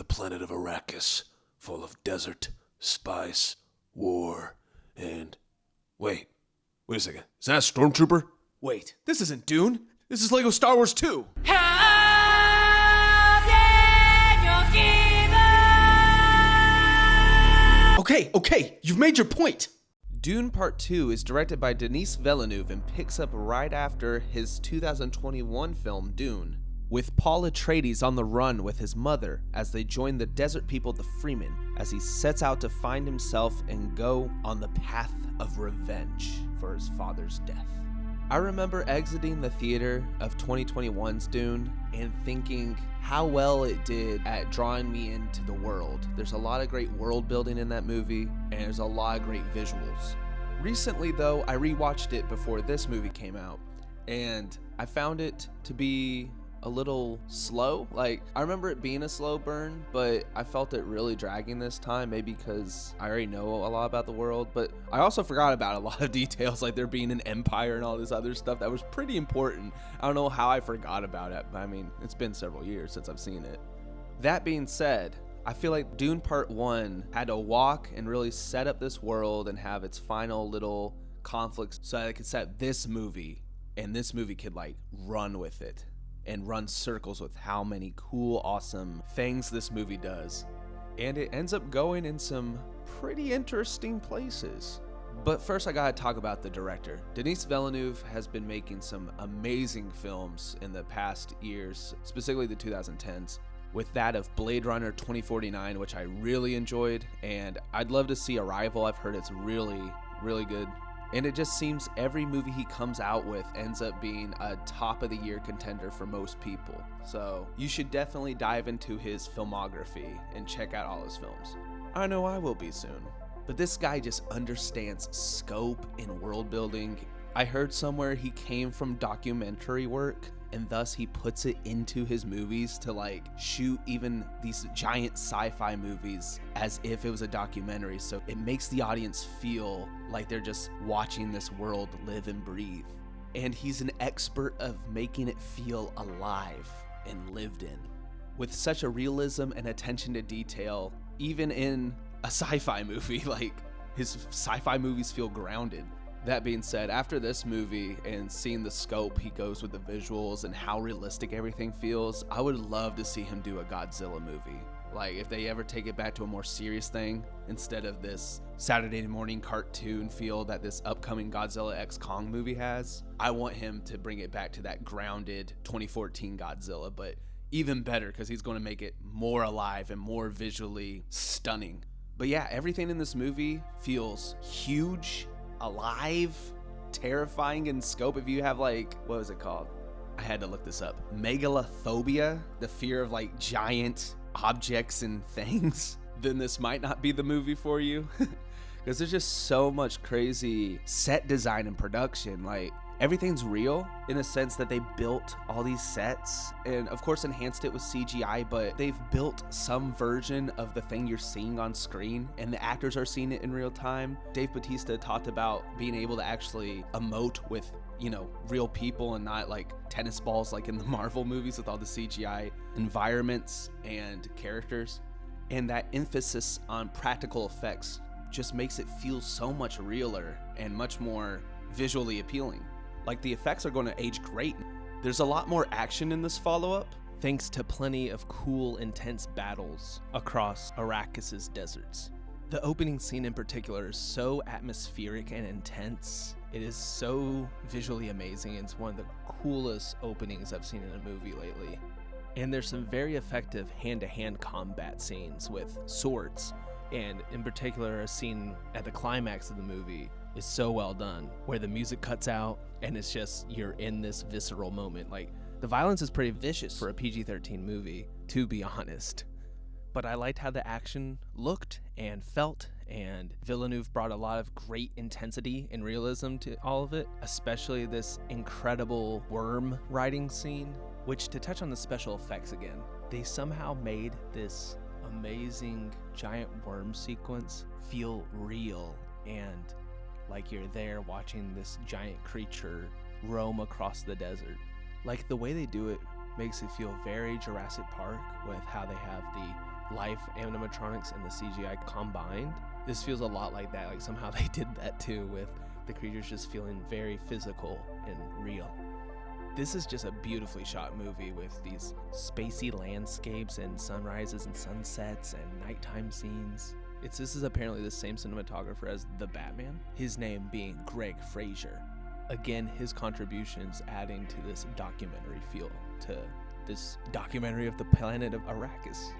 the planet of Arrakis, full of desert, spice, war, and... Wait a second. Is that a stormtrooper? Wait, this isn't Dune. This is Lego Star Wars 2. Okay, you've made your point. Dune Part 2 is directed by Denis Villeneuve and picks up right after his 2021 film Dune, with Paul Atreides on the run with his mother as they join the desert people, the Freemen, as he sets out to find himself and go on the path of revenge for his father's death. I remember exiting the theater of 2021's Dune and thinking how well it did at drawing me into the world. There's a lot of great world building in that movie, and there's a lot of great visuals. Recently, though, I rewatched it before this movie came out, and I found it to be a little slow. Like, I remember it being a slow burn, but I felt it really dragging this time, maybe because I already know a lot about the world, but I also forgot about a lot of details, like there being an empire and all this other stuff that was pretty important. I don't know how I forgot about it, but I mean, it's been several years since I've seen it. That being said, I feel like Dune Part 1 had to walk and really set up this world and have its final little conflicts so that it could set this movie, and this movie could like run with it and run circles with how many cool, awesome things this movie does. And it ends up going in some pretty interesting places. But first I gotta talk about the director. Denis Villeneuve has been making some amazing films in the past years, specifically the 2010s, with that of Blade Runner 2049, which I really enjoyed, and I'd love to see Arrival. I've heard it's really, really good. And it just seems every movie he comes out with ends up being a top of the year contender for most people. So you should definitely dive into his filmography and check out all his films. I know I will be soon. But this guy just understands scope and world building. I heard somewhere he came from documentary work, and thus he puts it into his movies to like shoot even these giant sci-fi movies as if it was a documentary. So it makes the audience feel like they're just watching this world live and breathe. And he's an expert of making it feel alive and lived in, with such a realism and attention to detail, even in a sci-fi movie. Like, his sci-fi movies feel grounded. That being said, after this movie and seeing the scope he goes with the visuals and how realistic everything feels, I would love to see him do a Godzilla movie. Like, if they ever take it back to a more serious thing, instead of this Saturday morning cartoon feel that this upcoming Godzilla x Kong movie has, I want him to bring it back to that grounded 2014 Godzilla, but even better because he's going to make it more alive and more visually stunning. But yeah, everything in this movie feels huge, alive, terrifying in scope. If you have like, what was it called? I had to look this up. Megalophobia, the fear of like giant objects and things, then this might not be the movie for you. Because there's just so much crazy set design and production. Like, everything's real in a sense that they built all these sets and of course enhanced it with CGI, but they've built some version of the thing you're seeing on screen and the actors are seeing it in real time. Dave Bautista talked about being able to actually emote with, you know, real people and not like tennis balls like in the Marvel movies with all the CGI environments and characters. And that emphasis on practical effects just makes it feel so much realer and much more visually appealing. Like, the effects are going to age great. There's a lot more action in this follow-up, thanks to plenty of cool, intense battles across Arrakis' deserts. The opening scene in particular is so atmospheric and intense. It is so visually amazing. It's one of the coolest openings I've seen in a movie lately. And there's some very effective hand-to-hand combat scenes with swords, and in particular a scene at the climax of the movie is so well done, where the music cuts out and it's just, you're in this visceral moment. Like, the violence is pretty vicious for a PG-13 movie, to be honest. But I liked how the action looked and felt, and Villeneuve brought a lot of great intensity and realism to all of it, especially this incredible worm riding scene, which, to touch on the special effects again, they somehow made this amazing giant worm sequence feel real and like you're there watching this giant creature roam across the desert. Like, the way they do it makes it feel very Jurassic Park with how they have the live animatronics and the CGI combined. This feels a lot like that. Like somehow they did that too, with the creatures just feeling very physical and real. This is just a beautifully shot movie with these spacey landscapes and sunrises and sunsets and nighttime scenes. This is apparently the same cinematographer as The Batman, his name being Greg Fraser. Again, his contributions adding to this documentary feel, to this documentary of the planet of Arrakis.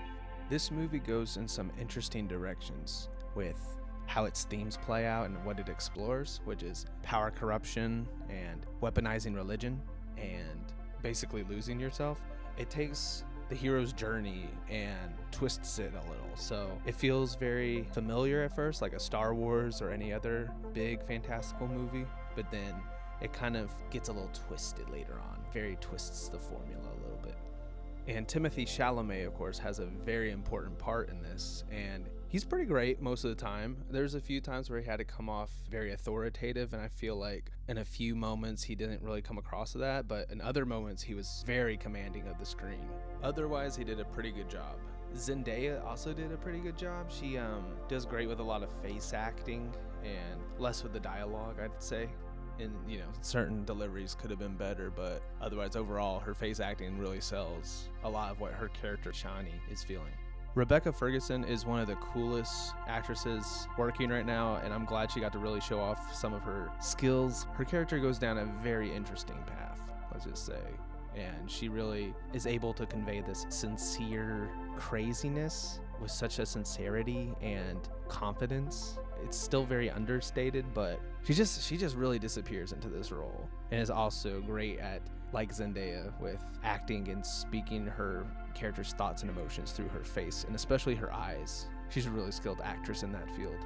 This movie goes in some interesting directions with how its themes play out and what it explores, which is power corruption and weaponizing religion and basically losing yourself. It takes the hero's journey and twists it a little. So it feels very familiar at first, like a Star Wars or any other big fantastical movie, but then it kind of gets a little twisted later on, very twists the formula a little bit. And Timothée Chalamet, of course, has a very important part in this, and he's pretty great most of the time. There's a few times where he had to come off very authoritative, and I feel like in a few moments he didn't really come across that, but in other moments he was very commanding of the screen. Otherwise, he did a pretty good job. Zendaya also did a pretty good job. She does great with a lot of face acting and less with the dialogue, I'd say. And, certain deliveries could have been better, but otherwise, overall, her face acting really sells a lot of what her character, Shani, is feeling. Rebecca Ferguson is one of the coolest actresses working right now, and I'm glad she got to really show off some of her skills. Her character goes down a very interesting path, let's just say, and she really is able to convey this sincere craziness with such a sincerity and confidence. It's still very understated, but she just really disappears into this role, and is also great at, like Zendaya, with acting and speaking her character's thoughts and emotions through her face, and especially her eyes. She's a really skilled actress in that field.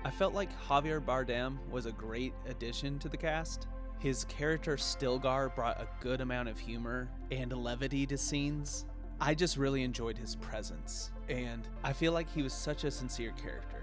I felt like Javier Bardem was a great addition to the cast. His character Stilgar brought a good amount of humor and levity to scenes. I just really enjoyed his presence, and I feel like he was such a sincere character.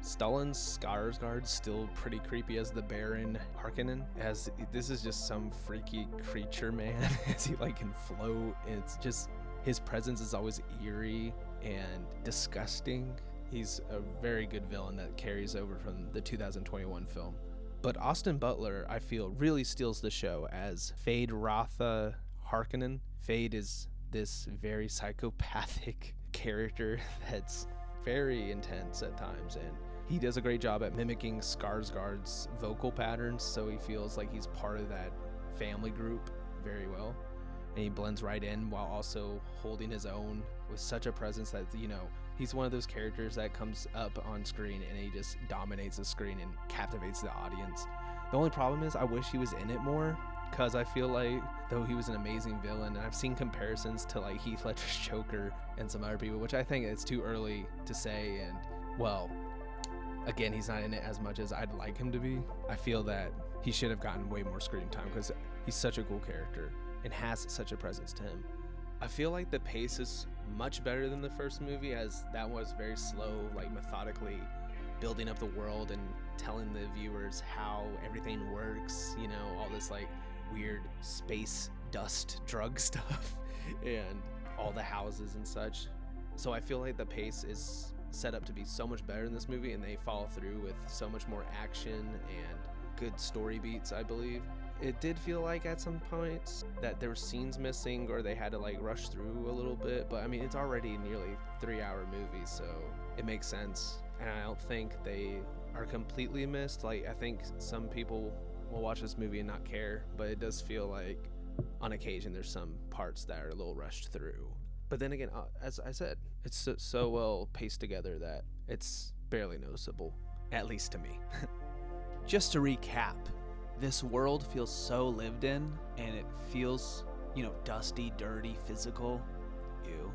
Stellan Skarsgård's still pretty creepy as the Baron Harkonnen, as this is just some freaky creature, man, as he can float. It's just, his presence is always eerie and disgusting. He's a very good villain that carries over from the 2021 film. But Austin Butler, I feel, really steals the show as Fade Rotha Harkonnen. Fade is this very psychopathic character that's very intense at times, and he does a great job at mimicking Skarsgård's vocal patterns, so he feels like he's part of that family group very well, and he blends right in while also holding his own with such a presence that, he's one of those characters that comes up on screen and he just dominates the screen and captivates the audience. The only problem is I wish he was in it more, because I feel like, though he was an amazing villain, and I've seen comparisons to Heath Ledger's Joker and some other people, which I think it's too early to say, and well, again, he's not in it as much as I'd like him to be. I feel that he should have gotten way more screen time because he's such a cool character and has such a presence to him. I feel like the pace is much better than the first movie, as that was very slow, methodically building up the world and telling the viewers how everything works, all this weird space dust drug stuff and all the houses and such. So I feel like the pace is set up to be so much better in this movie, and they follow through with so much more action and good story beats, I believe. It did feel like at some points that there were scenes missing, or they had to rush through a little bit, but I mean, it's already nearly 3-hour movie, so it makes sense. And I don't think they are completely missed. I think some people will watch this movie and not care, but it does feel like on occasion there's some parts that are a little rushed through. But then again, as I said, it's so well paced together that it's barely noticeable, at least to me. Just to recap, this world feels so lived in, and it feels, dusty, dirty, physical. Ew.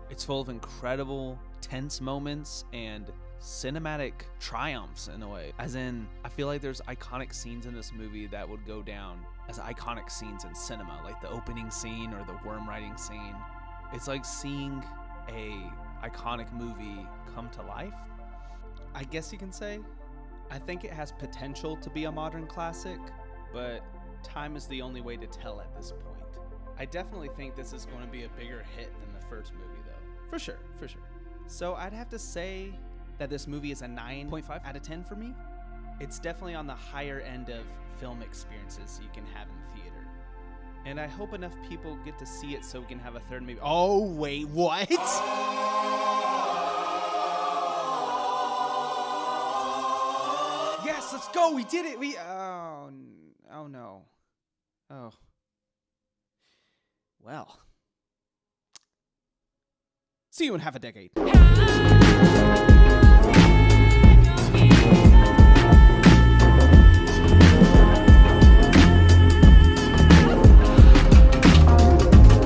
It's full of incredible, tense moments and cinematic triumphs in a way. As in, I feel like there's iconic scenes in this movie that would go down as iconic scenes in cinema, like the opening scene or the worm riding scene. It's like seeing a iconic movie come to life, I guess you can say. I think it has potential to be a modern classic, but time is the only way to tell at this point. I definitely think this is going to be a bigger hit than the first movie, though. For sure, for sure. So I'd have to say that this movie is a 9.5 out of 10 for me. It's definitely on the higher end of film experiences you can have in the theater. And I hope enough people get to see it so we can have a third maybe. Oh, wait, what? Yes, let's go. We did it. Oh no. Oh. Well. See you in half a decade.